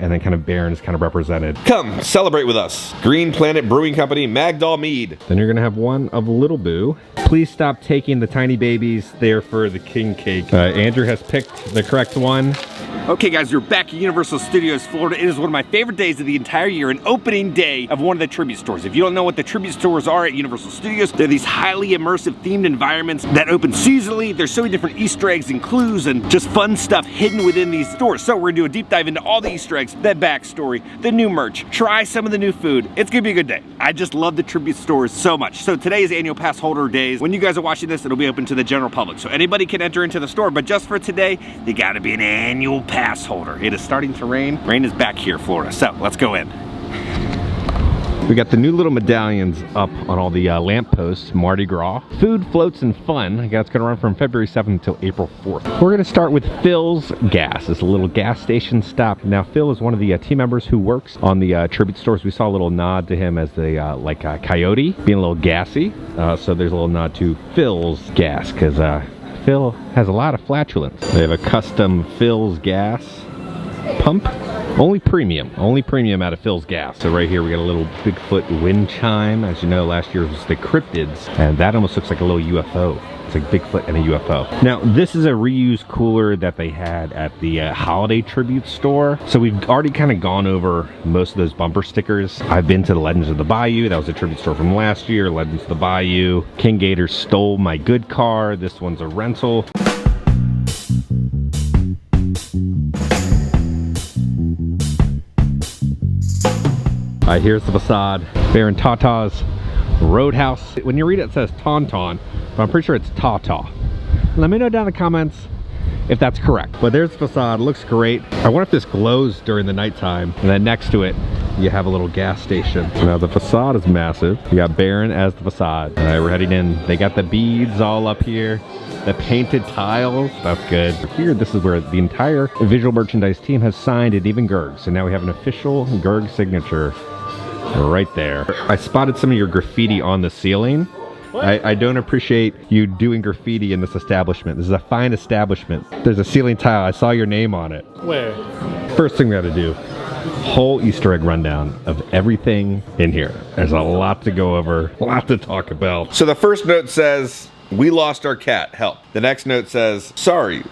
and then kind of Baron is kind of represented. Come celebrate with us. Green Planet Brewing Company, Magdal Mead. Then you're gonna have one of Little Boo. Please stop taking the tiny babies there for the king cake. Andrew has picked the correct one. Okay guys, we're back at Universal Studios Florida. It is one of my favorite days of the entire year, an opening day of one of the tribute stores. If you don't know what the tribute stores are at Universal Studios, they're these highly immersive themed environments that open seasonally. There's so many different Easter eggs and clues and just fun stuff hidden within these stores. So we're gonna do a deep dive into all the Easter eggs, the backstory, the new merch, try some of the new food. It's gonna be a good day. I just love the tribute stores so much. So today is annual pass holder days. When you guys are watching this, it'll be open to the general public. So anybody can enter into the store, but just for today, you gotta be an annual pass holder. It is starting to rain. Rain is back here, Florida. So let's go in. We got the new little medallions up on all the lampposts, Mardi Gras. Food, floats, and fun. I guess it's gonna run from February 7th until April 4th. We're gonna start with Phil's Gas. It's a little gas station stop. Now, Phil is one of the team members who works on the tribute stores. We saw a little nod to him as the like a coyote, being a little gassy. So there's a little nod to Phil's Gas, because Phil has a lot of flatulence. They have a custom Phil's Gas pump. Only premium out of Phil's Gas. So right here we got a little Bigfoot wind chime. As you know, last year was the cryptids, and that almost looks like a little UFO. It's like Bigfoot and a UFO. Now, this is a reused cooler that they had at the holiday tribute store. So we've already kind of gone over most of those bumper stickers. I've been to the Legends of the Bayou. That was a tribute store from last year. Legends of the Bayou. King Gator stole my good car. This one's a rental. Here's the facade. Baron Tata's Roadhouse. When you read it, it says Tauntaun, but I'm pretty sure it's Tata. Let me know down in the comments if that's correct. But there's the facade. Looks great. I wonder if this glows during the nighttime. And then next to it, you have a little gas station. Now the facade is massive. You got Baron as the facade. All right, we're heading in. They got the beads all up here. The painted tiles, that's good. Here, this is where the entire visual merchandise team has signed it, even Gerg. So now we have an official Gerg signature right there. I spotted some of your graffiti on the ceiling. I don't appreciate you doing graffiti in this establishment. This is a fine establishment. There's a ceiling tile. I saw your name on it. Where? First thing we gotta do, whole Easter egg rundown of everything in here. There's a lot to go over, a lot to talk about. So the first note says, "We lost our cat, help." The next note says, "Sorry,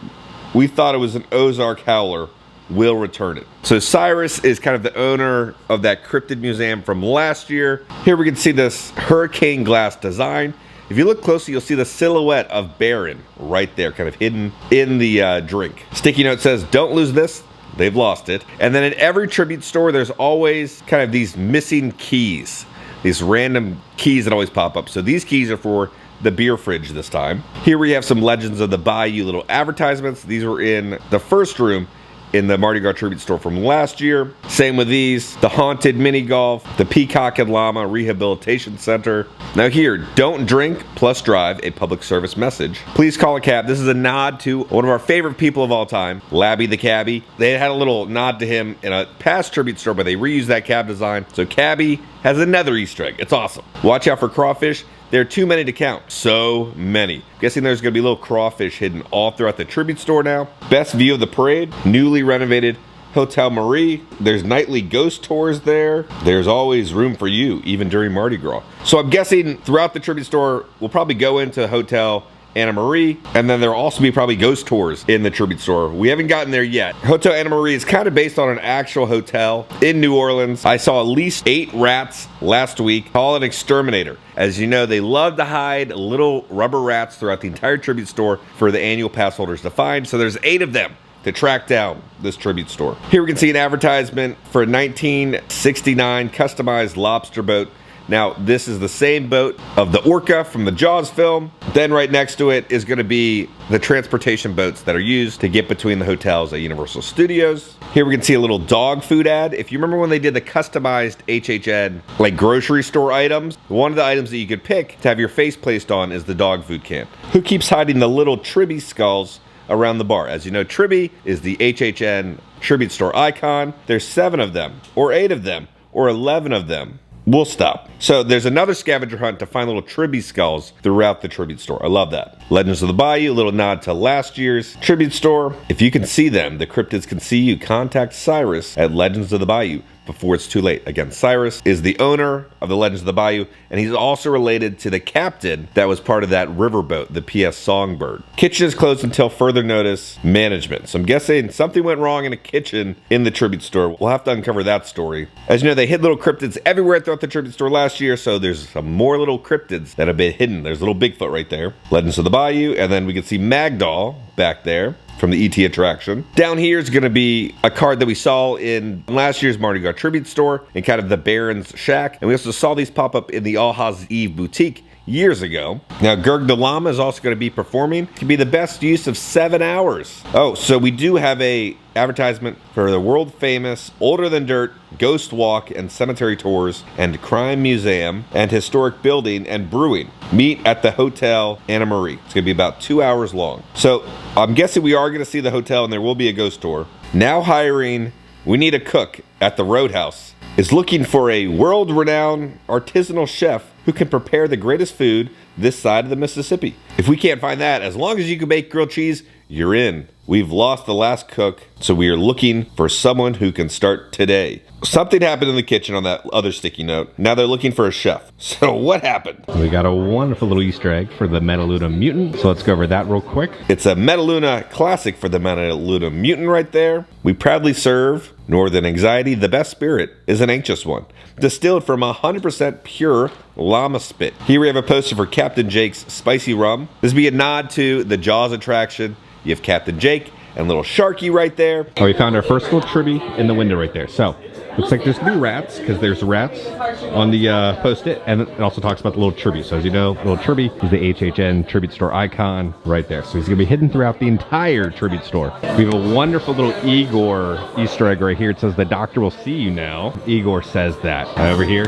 we thought it was an Ozark howler. We'll return it." So Cyrus is kind of the owner of that cryptid museum from last year. Here we can see this hurricane glass design. If you look closely, you'll see the silhouette of Baron right there, kind of hidden in the drink. Sticky note says, "Don't lose this. They've lost it." And then in every tribute store, there's always kind of these missing keys, these random keys that always pop up. So these keys are for the beer fridge this time. Here we have some Legends of the Bayou little advertisements. These were in the first room in the Mardi Gras tribute store from last year. Same with these, the Haunted Mini Golf, the Peacock and Llama Rehabilitation Center. Now here, don't drink plus drive, a public service message. Please call a cab. This is a nod to one of our favorite people of all time, Labby the Cabbie. They had a little nod to him in a past tribute store, but they reused that cab design. So Cabbie has another Easter egg. It's awesome. Watch out for crawfish. There are too many to count. So many. Guessing there's gonna be little crawfish hidden all throughout the tribute store now. Best view of the parade, newly renovated Hotel Marie. There's nightly ghost tours there. There's always room for you, even during Mardi Gras. So I'm guessing throughout the tribute store, we'll probably go into Hotel Anna Marie, and then there'll also be probably ghost tours in the tribute store. We haven't gotten there yet. Hotel Anna Marie is kind of based on an actual hotel in New Orleans. I saw at least 8 rats last week. Call it exterminator. As you know, they love to hide little rubber rats throughout the entire tribute store for the annual pass holders to find. So there's 8 of them to track down this tribute store. Here we can see an advertisement for a 1969 customized lobster boat. Now, this is the same boat of the Orca from the Jaws film. Then right next to it is gonna be the transportation boats that are used to get between the hotels at Universal Studios. Here we can see a little dog food ad. If you remember when they did the customized HHN, like grocery store items, one of the items that you could pick to have your face placed on is the dog food can. Who keeps hiding the little Tribby skulls around the bar? As you know, Tribby is the HHN tribute store icon. There's 7 of them, or 8 of them, or 11 of them. we'll stop. So there's another scavenger hunt to find little tribute skulls throughout the tribute store. I love that. Legends of the Bayou, a little nod to last year's tribute store. If you can see them, the cryptids can see you. Contact Cyrus at Legends of the Bayou before it's too late. Again, Cyrus is the owner of the Legends of the Bayou, and he's also related to the captain that was part of that riverboat, the PS Songbird. Kitchen is closed until further notice. Management. So I'm guessing something went wrong in a kitchen in the tribute store. We'll have to uncover that story. As you know, they hid little cryptids everywhere throughout the tribute store last year, so there's some more little cryptids that have been hidden. There's little Bigfoot right there. Legends of the Bayou, and then we can see Magdoll back there from the ET attraction. Down here is going to be a card that we saw in last year's Mardi Gras tribute store in kind of the Baron's Shack. And we also saw these pop up in the All Hallows Eve boutique years ago. Now, Gerg the Llama is also going to be performing. It can be the best use of 7 hours. Oh, so we do have a advertisement for the world famous Older Than Dirt Ghost Walk and Cemetery Tours and Crime Museum and Historic Building and Brewing. Meet at the Hotel Anna Marie. It's going to be about 2 hours long. So I'm guessing we are going to see the hotel and there will be a ghost tour. Now hiring, we need a cook at the Roadhouse. Is looking for a world-renowned artisanal chef who can prepare the greatest food this side of the Mississippi. If we can't find that, as long as you can bake grilled cheese, you're in. We've lost the last cook, so we are looking for someone who can start today. Something happened in the kitchen on that other sticky note. Now they're looking for a chef. So what happened? We got a wonderful little Easter egg for the Metaluna Mutant. So let's go over that real quick. It's a Metaluna classic for the Metaluna Mutant right there. We proudly serve Northern Anxiety. The best spirit is an anxious one. Distilled from 100% pure llama spit. Here we have a poster for Captain Jake's Spicy Rum. This would be a nod to the Jaws attraction. You have Captain Jake and little Sharky right there. Oh, we found our first little tribute in the window right there. So looks like there's gonna be rats, because there's rats on the post-it, and it also talks about the little tribute. So as you know, little tribute is the HHN tribute store icon right there. So he's gonna be hidden throughout the entire tribute store. We have a wonderful little Igor Easter egg right here. It says the doctor will see you now. Igor says that. Over here,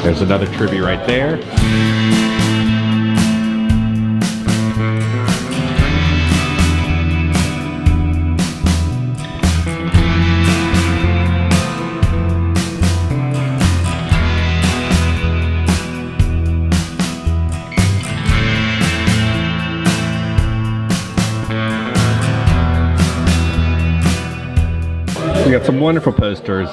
there's another tribute right there. We got some wonderful posters.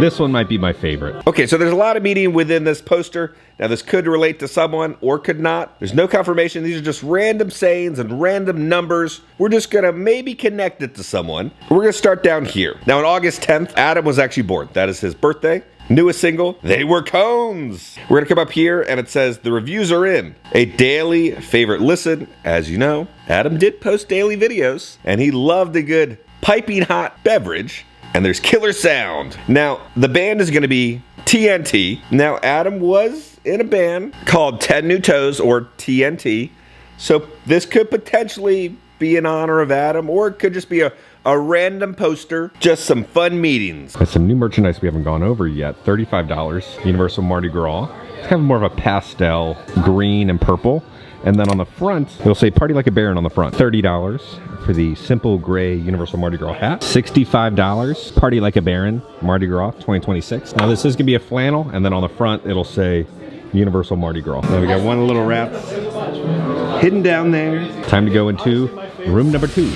This one might be my favorite. Okay, so there's a lot of meaning within this poster. Now this could relate to someone or could not. There's no confirmation. These are just random sayings and random numbers. We're just gonna maybe connect it to someone. We're gonna start down here. Now on August 10th, Adam was actually born. That is his birthday. Newest single, They Were Cones. We're gonna come up here and it says the reviews are in. A daily favorite listen. As you know, Adam did post daily videos and he loved a good piping hot beverage, and there's killer sound. Now, the band is gonna be TNT. Now, Adam was in a band called 10 New Toes, or TNT, so this could potentially be in honor of Adam, or it could just be a random poster, just some fun meetings. There's some new merchandise we haven't gone over yet. $35, Universal Mardi Gras. It's kind of more of a pastel green and purple. And then on the front, it'll say Party Like a Baron on the front. $30 for the simple gray Universal Mardi Gras hat. $65, Party Like a Baron, Mardi Gras 2026. Now this is gonna be a flannel, and then on the front, it'll say Universal Mardi Gras. Now we got one little rat hidden down there. Time to go into room number 2.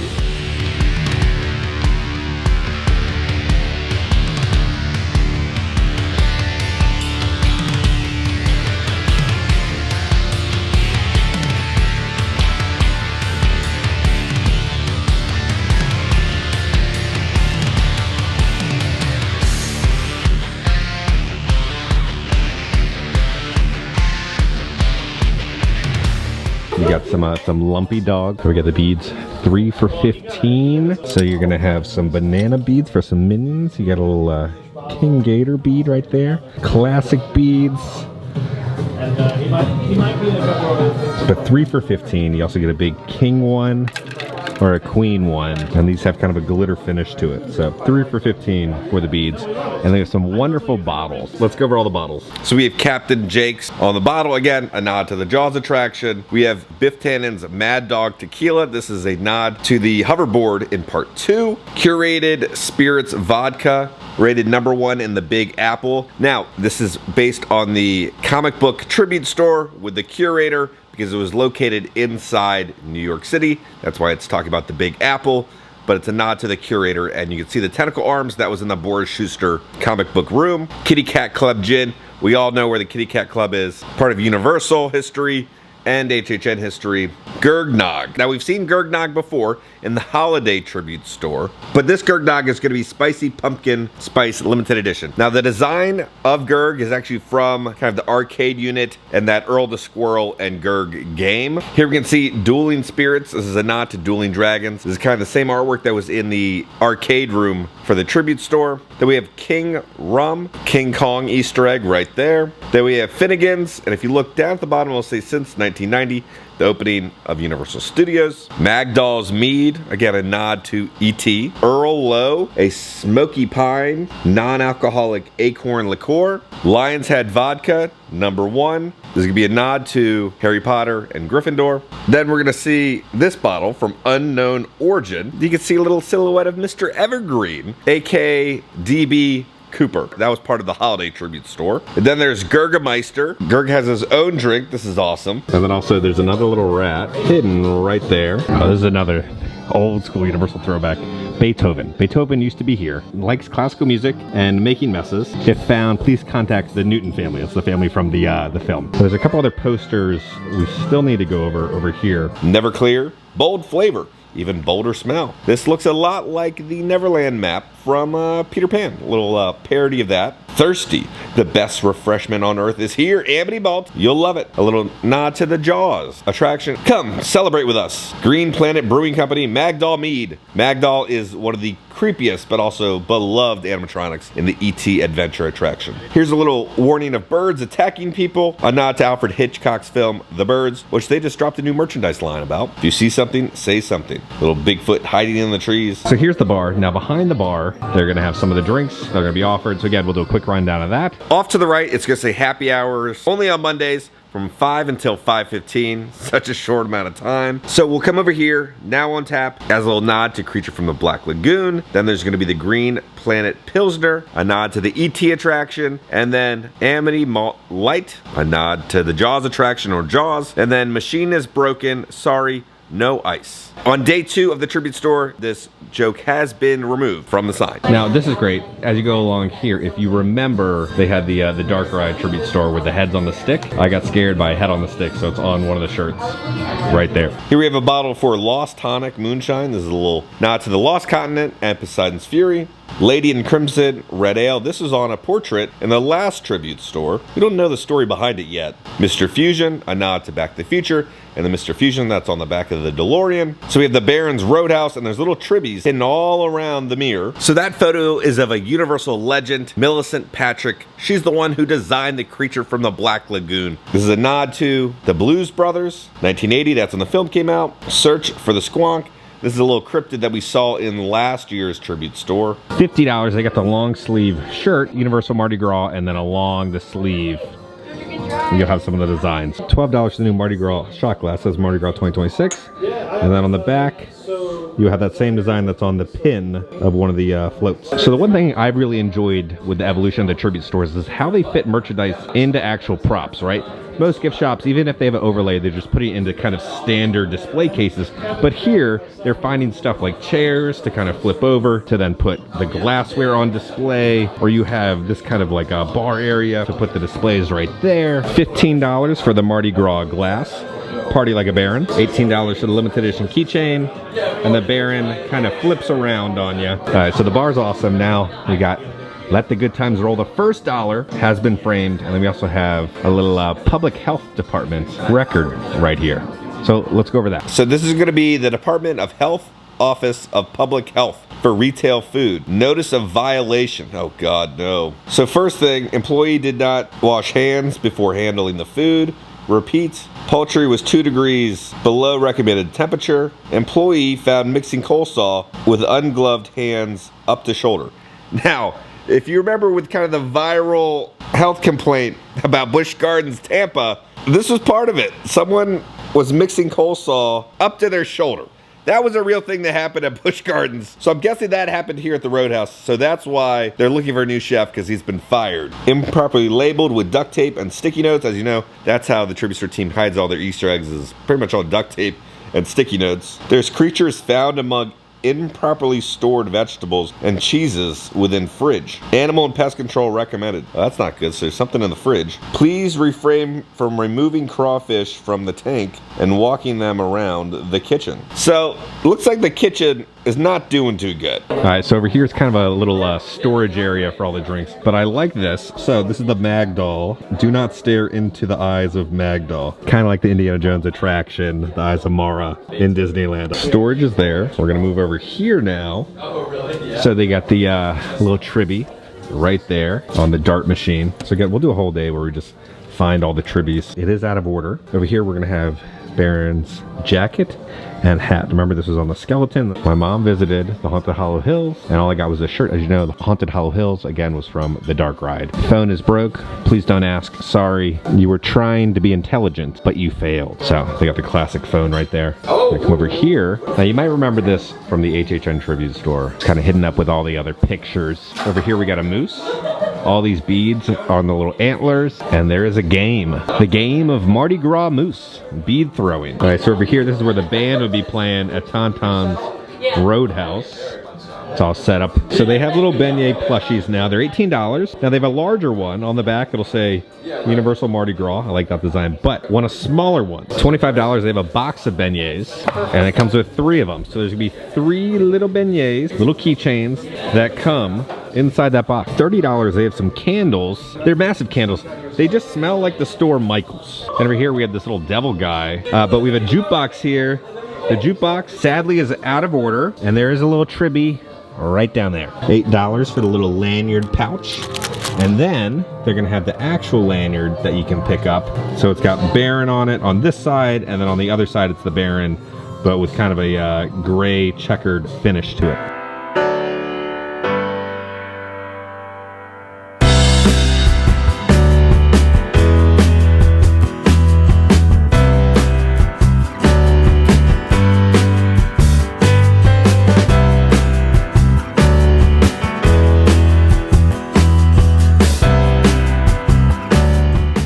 You got some lumpy dog. So we got the beads, 3 for $15. So you're gonna have some banana beads for some minions. You got a little King Gator bead right there. Classic beads. But 3 for $15. You also get a big King one. or a queen one, and these have kind of a glitter finish to it. So 3 for $15 for the beads, and they have some wonderful bottles. Let's go over all the bottles. So we have Captain Jake's on the bottle, again, a nod to the Jaws attraction. We have Biff Tannen's Mad Dog Tequila. This is a nod to the hoverboard in part 2. Curated Spirits Vodka, rated #1 in the Big Apple. Now, this is based on the comic book tribute store with the curator because it was located inside New York City. That's why it's talking about the Big Apple, but it's a nod to the curator, and you can see the tentacle arms. That was in the Boris Schuster comic book room. Kitty Cat Club Gin. We all know where the Kitty Cat Club is. Part of Universal history and HHN history. Gurgnog. Now, we've seen Gurgnog before in the holiday tribute store, but this Gurgnog is going to be Spicy Pumpkin Spice Limited Edition. Now, the design of Gurg is actually from kind of the arcade unit and that Earl the Squirrel and Gurg game. Here we can see Dueling Spirits. This is a nod to Dueling Dragons. This is kind of the same artwork that was in the arcade room for the tribute store. Then we have King Rum, King Kong Easter egg right there. Then we have Finnegan's, and if you look down at the bottom, it'll say since 1990, the opening of Universal Studios. Magdal's Mead, again a nod to E.T. Earl Low, a smoky pine, non-alcoholic acorn liqueur. Lion's Head Vodka, #1. This is gonna be a nod to Harry Potter and Gryffindor. Then we're gonna see this bottle from Unknown Origin. You can see a little silhouette of Mr. Evergreen, aka DB Cooper. That was part of the holiday tribute store. And then there's Gurgameister. Gurg has his own drink. This is awesome. And then also there's another little rat hidden right there. Oh, this is another old school Universal throwback. Beethoven. Beethoven used to be here, likes classical music and making messes. If found, please contact the Newton family. It's the family from the film. There's a couple other posters we still need to go over here. Never clear, bold flavor, even bolder smell. This looks a lot like the Neverland map from Peter Pan. A little parody of that. Thirsty, the best refreshment on earth is here. Amity Malt, you'll love it. A little nod to the Jaws attraction. Come celebrate with us. Green Planet Brewing Company, Magdal Mead. Magdal is one of the creepiest but also beloved animatronics in the E.T. Adventure attraction. Here's a little warning of birds attacking people. A nod to Alfred Hitchcock's film The Birds, which they just dropped a new merchandise line about. If you see something, say something. Little Bigfoot hiding in the trees. So here's the bar. Now behind the bar, they're gonna have some of the drinks that are gonna be offered. So again, we'll do a quick rundown of that. Off to the right, it's gonna say happy hours only on Mondays from 5 until 5:15. Such a short amount of time. So we'll come over here, now on tap, as a little nod to Creature from the Black Lagoon. Then there's gonna be the Green Planet Pilsner, a nod to the E.T. attraction, and then Amity Malt Light, a nod to the Jaws attraction or Jaws, and then Machine is Broken, sorry, no ice. On day 2 of the tribute store, this joke has been removed from the sign. Now this is great. As you go along here, if you remember, they had the Dark Ride tribute store with the heads on the stick. I got scared by a head on the stick, so it's on one of the shirts right there. Here we have a bottle for Lost Tonic Moonshine. This is a little nod to the Lost Continent and Poseidon's Fury. Lady in Crimson Red Ale. This is on a portrait in the last tribute store. We don't know the story behind it yet. Mr. Fusion, a nod to Back to the Future, and the Mr. Fusion that's on the back of the DeLorean. So we have the Baron's Roadhouse, and there's little tribbies hidden all around the mirror. So that photo is of a Universal legend, Millicent Patrick. She's the one who designed the Creature from the Black Lagoon. This is a nod to the Blues Brothers, 1980, that's when the film came out. Search for the Squonk. This is a little cryptid that we saw in last year's tribute store. $50, they got the long sleeve shirt, Universal Mardi Gras, and then along the sleeve, you'll have some of the designs. $12 for the new Mardi Gras shot glass, says Mardi Gras 2026. And then on the back, you have that same design that's on the pin of one of the floats. So the one thing I've really enjoyed with the evolution of the tribute stores is how they fit merchandise into actual props, right? Most gift shops, even if they have an overlay, they're just putting it into kind of standard display cases. But here, they're finding stuff like chairs to kind of flip over, to then put the glassware on display, or you have this kind of like a bar area to put the displays right there. $15 for the Mardi Gras glass. Party Like a Baron. $18 for the limited edition keychain. And the Baron kind of flips around on you. All right, so the bar's awesome. Now we got Let the Good Times Roll. The first dollar has been framed, and then we also have a little public health department record right here. So let's go over that. So this is going to be the Department of Health, Office of Public Health for retail food. Notice of violation. Oh God, no. So first thing, employee did not wash hands before handling the food. Repeat. Poultry was 2 degrees below recommended temperature. Employee found mixing coleslaw with ungloved hands up to shoulder. Now, if you remember with kind of the viral health complaint about Busch Gardens Tampa, this was part of it. Someone was mixing coleslaw up to their shoulder. That was a real thing that happened at Busch Gardens. So I'm guessing that happened here at the Roadhouse. So that's why they're looking for a new chef, because he's been fired. Improperly labeled with duct tape and sticky notes. As you know, that's how the Tribute Store team hides all their Easter eggs, is pretty much on duct tape and sticky notes. There's creatures found among improperly stored vegetables and cheeses within fridge. Animal and pest control recommended. Well, that's not good, so there's something in the fridge. Please refrain from removing crawfish from the tank and walking them around the kitchen. So, looks like the kitchen is not doing too good. All right, so over here is kind of a little storage area for all the drinks, but I like this. So this is the Mag Doll. Do not stare into the eyes of Mag Doll. Kind of like the Indiana Jones attraction, the Eyes of Mara in Disneyland. Storage is there. We're gonna move over here now. Oh, really? Yeah. So they got the little tribby right there on the dart machine. So again, we'll do a whole day where we just find all the tribbies. It is out of order. Over here, we're gonna have Baron's jacket and hat. Remember, this was on the skeleton. My mom visited the Haunted Hollow Hills, and all I got was a shirt. As you know, the Haunted Hollow Hills, again, was from the Dark Ride. Phone is broke. Please don't ask. Sorry. You were trying to be intelligent, but you failed. So they got the classic phone right there. We come over here. Now, you might remember this from the HHN Tribute Store. It's kind of hidden up with all the other pictures. Over here, we got a moose. All these beads on the little antlers, and there is a game. The game of Mardi Gras moose bead throwing. All right, so over here, this is where the band would be playing at Tauntaun's Roadhouse. It's all set up. So they have little beignet plushies now. They're $18. Now they have a larger one on the back. It'll say Universal Mardi Gras. I like that design. But one a smaller one. $25. They have a box of beignets, and it comes with 3 of them. So there's gonna be 3 little beignets, little keychains that come inside that box. $30. They have some candles. They're massive candles. They just smell like the store Michael's. And over here we have this little devil guy. But we have a jukebox here. The jukebox sadly is out of order, and there is a little tribby right down there. $8 for the little lanyard pouch. And then they're gonna have the actual lanyard that you can pick up. So it's got Baron on it on this side, and then on the other side it's the Baron, but with kind of a gray checkered finish to it.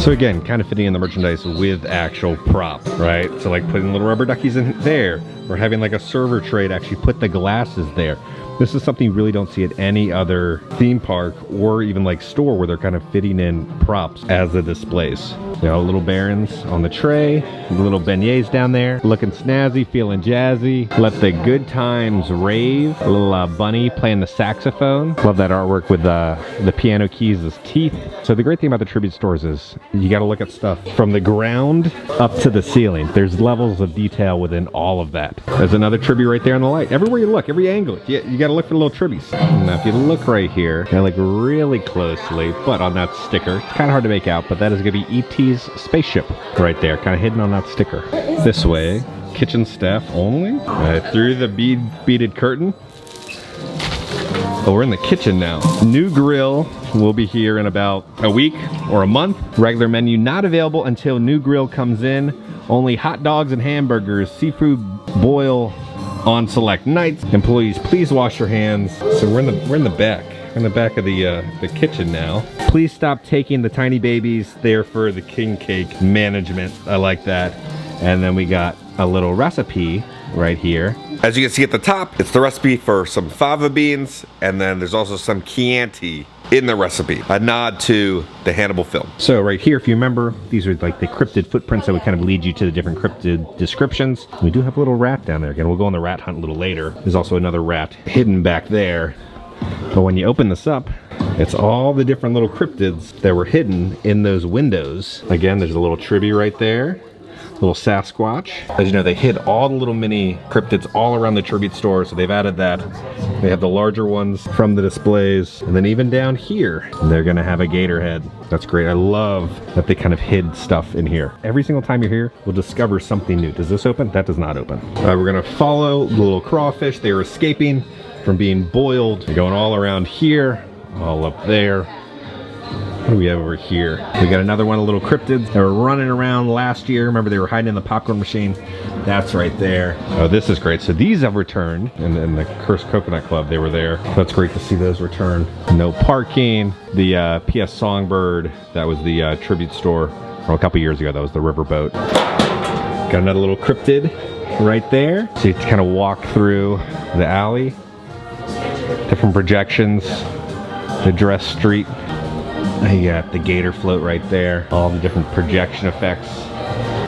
So again, kind of fitting in the merchandise with actual prop, right? So like putting little rubber duckies in there, or having like a server tray to actually put the glasses there. This is something you really don't see at any other theme park or even like store, where they're kind of fitting in props as the displays. You know, little Barons on the tray, little beignets down there, looking snazzy, feeling jazzy. Let the good times rave. A little bunny playing the saxophone. Love that artwork with the piano keys as teeth. So the great thing about the tribute stores is you got to look at stuff from the ground up to the ceiling. There's levels of detail within all of that. There's another tribute right there on the light. Everywhere you look, every angle, you got to look for the little tributes. Now if you look right here, and like really closely, but on that sticker, it's kind of hard to make out, but that is going to be E.T.'s spaceship right there, kind of hidden on that sticker. This way, kitchen staff only. Through the beaded curtain. Oh, we're in the kitchen now. New grill will be here in about a week or a month. Regular menu not available until new grill comes in. Only hot dogs and hamburgers. Seafood boil on select nights. Employees, please wash your hands. So we're in the back. We're in the back of the kitchen now. Please stop taking the tiny babies there for the king cake management. I like that. And then we got a little recipe right here. As you can see at the top, it's the recipe for some fava beans, and then there's also some Chianti in the recipe, a nod to the Hannibal film. So right here, if you remember, these are like the cryptid footprints that would kind of lead you to the different cryptid descriptions. We do have a little rat down there. Again, we'll go on the rat hunt a little later. There's also another rat hidden back there. But when you open this up, it's all the different little cryptids that were hidden in those windows. Again, there's a little tribby right there. little Sasquatch. As you know, they hid all the little mini cryptids all around the tribute store, so they've added that. They have the larger ones from the displays, and then even down here, they're gonna have a gator head. That's great. I love that they kind of hid stuff in here. Every single time you're here, we'll discover something new. Does this open? That does not open. We're gonna follow the little crawfish. They were escaping from being boiled. They're going all around here, all up there. What do we have over here? We got another one of the little cryptids. They were running around last year. Remember, they were hiding in the popcorn machine. That's right there. Oh, this is great. So these have returned. In the Cursed Coconut Club, they were there. That's great to see those return. No parking. The PS Songbird, that was the tribute store from a couple years ago. That was the riverboat. Got another little cryptid right there. So you kind of walk through the alley. Different projections. The dress street. You got the gator float right there. All the different projection effects.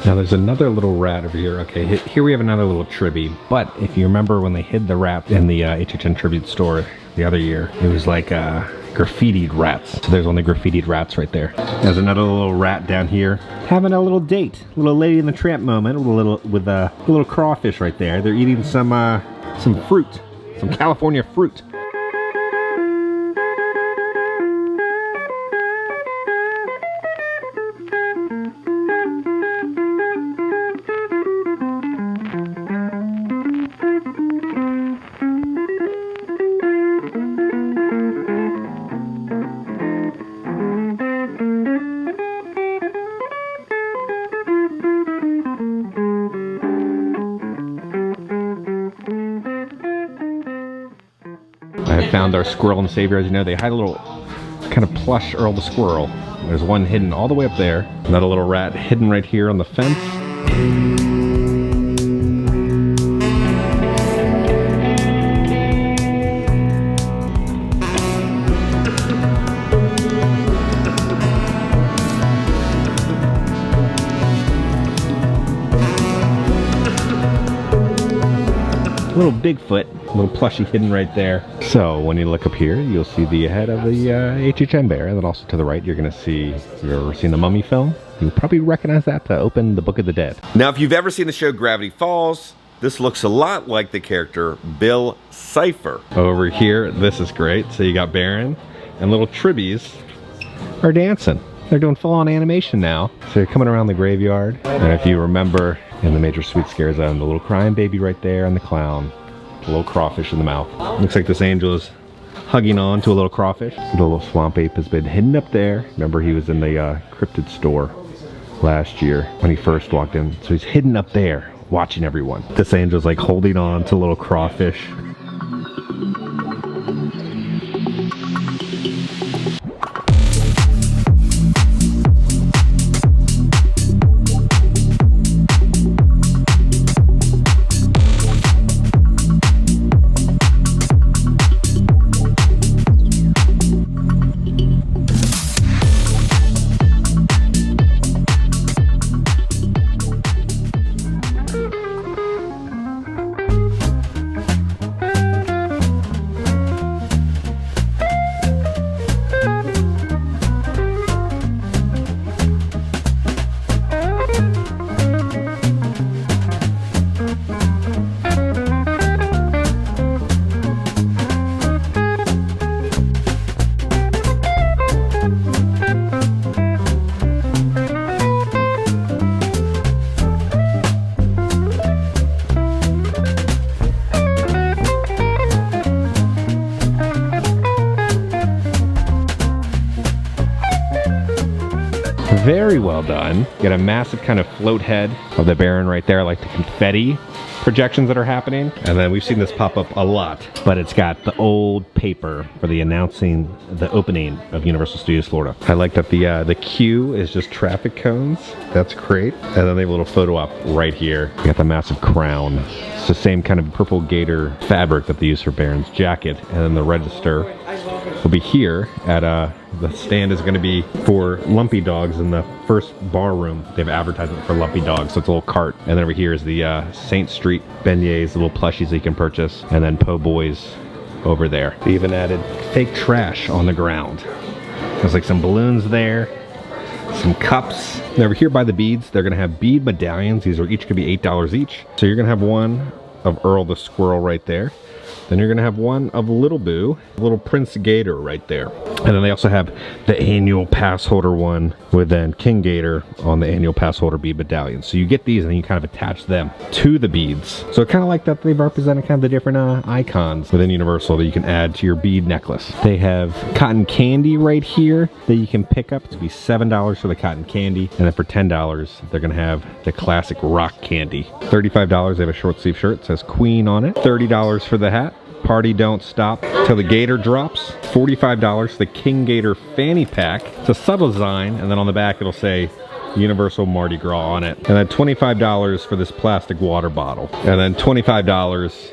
Now there's another little rat over here. Okay, here we have another little tribute. But if you remember when they hid the rat in the HHN tribute store the other year, it was like graffitied rats. So there's only graffitied rats right there. There's another little rat down here having a little date, little Lady and the Tramp moment with a little crawfish right there. They're eating some fruit, some California fruit. I found our Squirrel and Savior. As you know, they hide a little kind of plush Earl the Squirrel. There's one hidden all the way up there. Another little rat hidden right here on the fence. Little Bigfoot, little plushie hidden right there. So when you look up here, you'll see the head of the HHN bear, and then also to the right, you're gonna see, if you've ever seen the Mummy film, you'll probably recognize that to open the Book of the Dead. Now, if you've ever seen the show Gravity Falls, this looks a lot like the character Bill Cipher. Over here, this is great. So you got Baron and little Tribbies are dancing. They're doing full-on animation now. So they're coming around the graveyard. And if you remember in the Major Sweet Scare Zone, the little crying baby right there and the clown, the little crawfish in the mouth. Looks like this angel is hugging on to a little crawfish. The little swamp ape has been hidden up there. Remember, he was in the cryptid store last year when he first walked in. So he's hidden up there, watching everyone. This angel's like holding on to a little crawfish. Very well done. Got a massive kind of float head of the Baron right there, like the confetti projections that are happening. And then we've seen this pop up a lot, but it's got the old paper for the announcing the opening of Universal Studios Florida. I like that the queue is just traffic cones. That's great. And then they have a little photo op right here. You got the massive crown. It's the same kind of purple gator fabric that they use for Baron's jacket. And then the register will be here at the stand is going to be for lumpy dogs in the first bar room. They have advertisement for lumpy dogs, so it's a little cart. And then over here is the Saint Street beignets, the little plushies that you can purchase. And then Po' Boys over there. They even added fake trash on the ground. There's like some balloons there, some cups. And over here by the beads, they're gonna have bead medallions. These are each gonna be $8 each. So you're gonna have one of Earl the Squirrel right there. Then you're gonna have one of Little Boo, little Prince Gator right there. And then they also have the annual pass holder one with then King Gator on the annual pass holder bead medallion. So you get these and you kind of attach them to the beads. So kind of like that they've represented kind of the different icons within Universal that you can add to your bead necklace. They have cotton candy right here that you can pick up. It's gonna be $7 for the cotton candy. And then for $10, they're gonna have the classic rock candy. $35, they have a short sleeve shirt. It says Queen on it. $30 for the hat. Party Don't Stop Till the Gator Drops. $45, the King Gator fanny pack. It's a subtle design, and then on the back it'll say Universal Mardi Gras on it. And then $25 for this plastic water bottle. And then $25,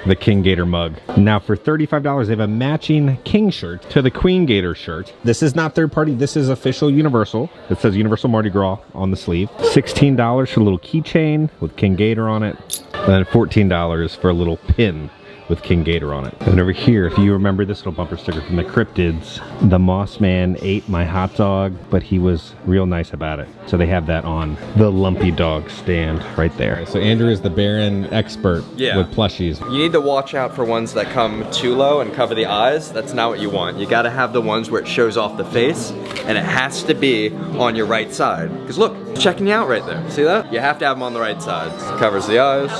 the King Gator mug. Now for $35, they have a matching King shirt to the Queen Gator shirt. This is not third party, this is official Universal. It says Universal Mardi Gras on the sleeve. $16 for a little keychain with King Gator on it. And then $14 for a little pin with King Gator on it. And over here, if you remember this little bumper sticker from the Cryptids, the Moss Man ate my hot dog, but he was real nice about it. So they have that on the Lumpy Dog stand right there. So Andrew is the Baron expert with plushies. You need to watch out for ones that come too low and cover the eyes. That's not what you want. You gotta have the ones where it shows off the face, and it has to be on your right side. Because look, it's checking you out right there. See that? You have to have them on the right side. Covers the eyes.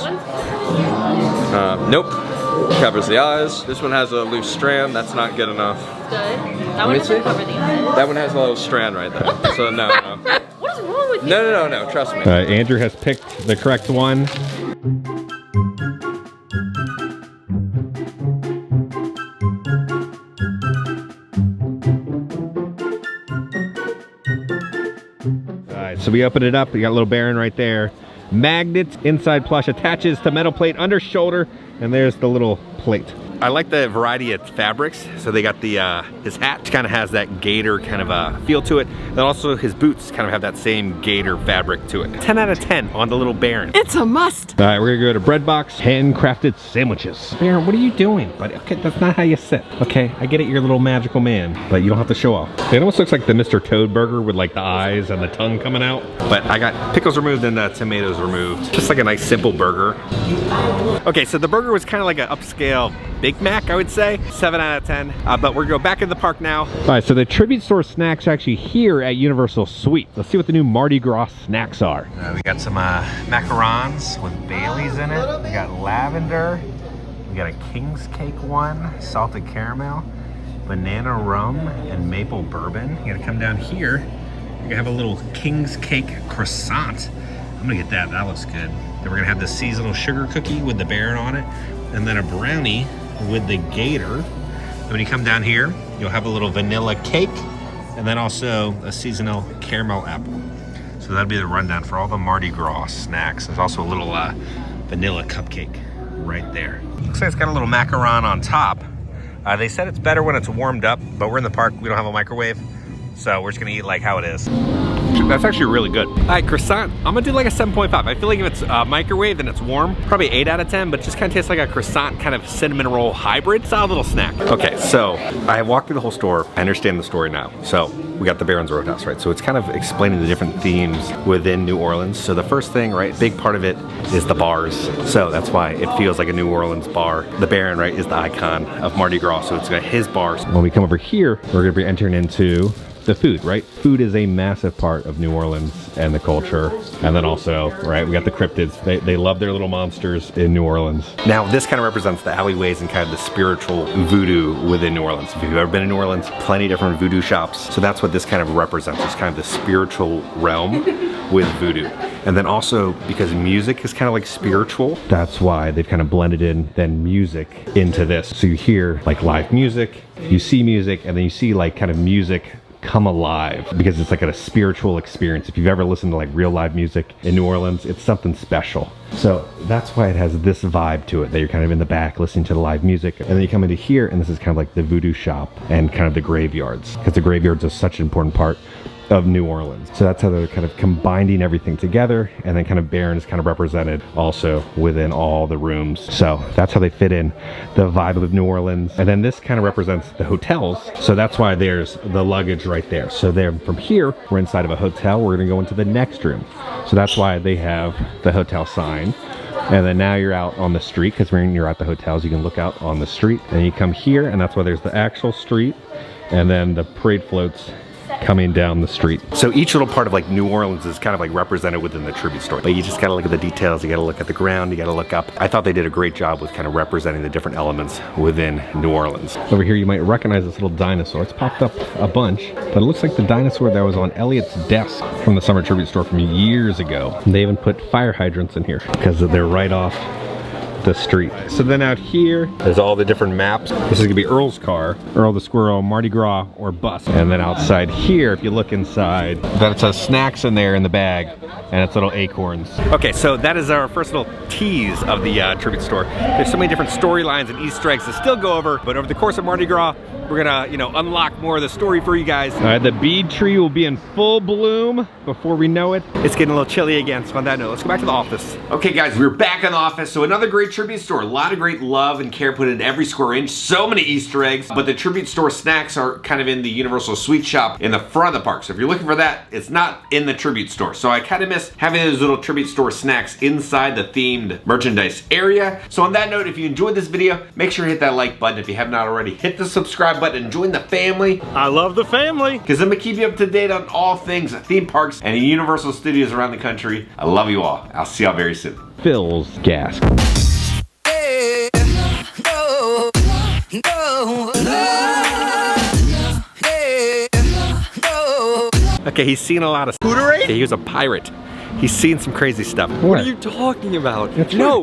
Nope. Covers the eyes. This one has a loose strand. That's not good enough. Good. That one doesn't cover the eyes. That one has a little strand right there. So no. What is wrong with you? No. Trust me. Andrew has picked the correct one. So we open it up, we got a little Baron right there. Magnets, inside plush, attaches to metal plate under shoulder, and there's the little plate. I like the variety of fabrics. So they got the his hat kind of has that gator kind of a feel to it. And also his boots kind of have that same gator fabric to it. 10 out of 10 on the little Baron. It's a must. All right, we're gonna go to Bread Box, handcrafted sandwiches. Baron, what are you doing? But okay, that's not how you sit. Okay, I get it, you're a little magical man, but you don't have to show off. It almost looks like the Mr. Toad burger with like the eyes and the tongue coming out. But I got pickles removed and the tomatoes removed. Just like a nice simple burger. Okay, so the burger was kind of like an upscale Big Mac, I would say. 7 out of 10. But we're going back in the park now. All right, so the tribute store snacks are actually here at Universal Sweet. Let's see what the new Mardi Gras snacks are. We got some macarons with Bailey's in it. We got lavender. We got a King's Cake one, salted caramel, banana rum, and maple bourbon. You gotta come down here. You're gonna have a little King's Cake croissant. I'm gonna get that, that looks good. Then we're gonna have the seasonal sugar cookie with the Baron on it, and then a brownie with the Gator. And when you come down here, you'll have a little vanilla cake, and then also a seasonal caramel apple. So that'll be the rundown for all the Mardi Gras snacks. There's also a little vanilla cupcake right there. Looks like it's got a little macaron on top. They said it's better when it's warmed up, but we're in the park, we don't have a microwave, so we're just gonna eat like how it is. That's actually really good. All right, croissant, I'm gonna do like a 7.5. I feel like if it's microwave and it's warm, probably 8 out of 10, but it just kind of tastes like a croissant kind of cinnamon roll hybrid style little snack. Okay, so I have walked through the whole store. I understand the story now. So we got the Baron's Roadhouse, right? So it's kind of explaining the different themes within New Orleans. So the first thing, right, big part of it is the bars. So that's why it feels like a New Orleans bar. The Baron, right, is the icon of Mardi Gras. So it's got his bars. When we come over here, we're gonna be entering into the food, right? Food is a massive part of New Orleans and the culture. And then also, right, we got the cryptids. They love their little monsters in New Orleans. Now, this kind of represents the alleyways and kind of the spiritual voodoo within New Orleans. If you've ever been in New Orleans, plenty of different voodoo shops. So that's what this kind of represents, is kind of the spiritual realm with voodoo. And then also, because music is kind of like spiritual, that's why they've kind of blended in then music into this. So you hear like live music, you see music, and then you see like kind of music come alive because it's like a spiritual experience. If you've ever listened to like real live music in New Orleans, it's something special. So that's why it has this vibe to it, that you're kind of in the back listening to the live music, and then you come into here and this is kind of like the voodoo shop and kind of the graveyards, because the graveyards are such an important part of New Orleans. So that's how they're kind of combining everything together, and then kind of Baron is kind of represented also within all the rooms. So that's how they fit in the vibe of New Orleans. And then this kind of represents the hotels. So that's why there's the luggage right there. So there, from here, we're inside of a hotel. We're gonna go into the next room. So that's why they have the hotel sign. And then now you're out on the street, because when you're at the hotels, you can look out on the street. And you come here, and that's why there's the actual street. And then the parade floats coming down the street. So each little part of like New Orleans is kind of like represented within the tribute store. But you just gotta look at the details, you gotta look at the ground, you gotta look up. I thought they did a great job with kind of representing the different elements within New Orleans. Over here you might recognize this little dinosaur. It's popped up a bunch, but it looks like the dinosaur that was on Elliot's desk from the summer tribute store from years ago. They even put fire hydrants in here because they're right off the street. So then out here, there's all the different maps. This is gonna be Earl's car, Earl the Squirrel, Mardi Gras, or bus. And then outside here, if you look inside, that it says snacks in there in the bag, and it's little acorns. Okay, so that is our first little tease of the tribute store. There's so many different storylines and Easter eggs to still go over, but over the course of Mardi Gras, we're gonna, you know, unlock more of the story for you guys. All right, the bead tree will be in full bloom before we know it. It's getting a little chilly again, so on that note, let's go back to the office. Okay guys, we're back in the office. So another great tribute store. A lot of great love and care put in every square inch. So many Easter eggs, but the tribute store snacks are kind of in the Universal Sweet Shop in the front of the park. So if you're looking for that, it's not in the tribute store. So I kind of miss having those little tribute store snacks inside the themed merchandise area. So on that note, if you enjoyed this video, make sure to hit that like button. If you have not already, hit the subscribe button and join the family. I love the family. Because I'm gonna keep you up to date on all things theme parks and Universal Studios around the country. I love you all. I'll see y'all very soon. Phil's gas. Okay, he's seen a lot of Scooterade? Okay, he was a pirate. He's seen some crazy stuff. What are you talking about? That's No.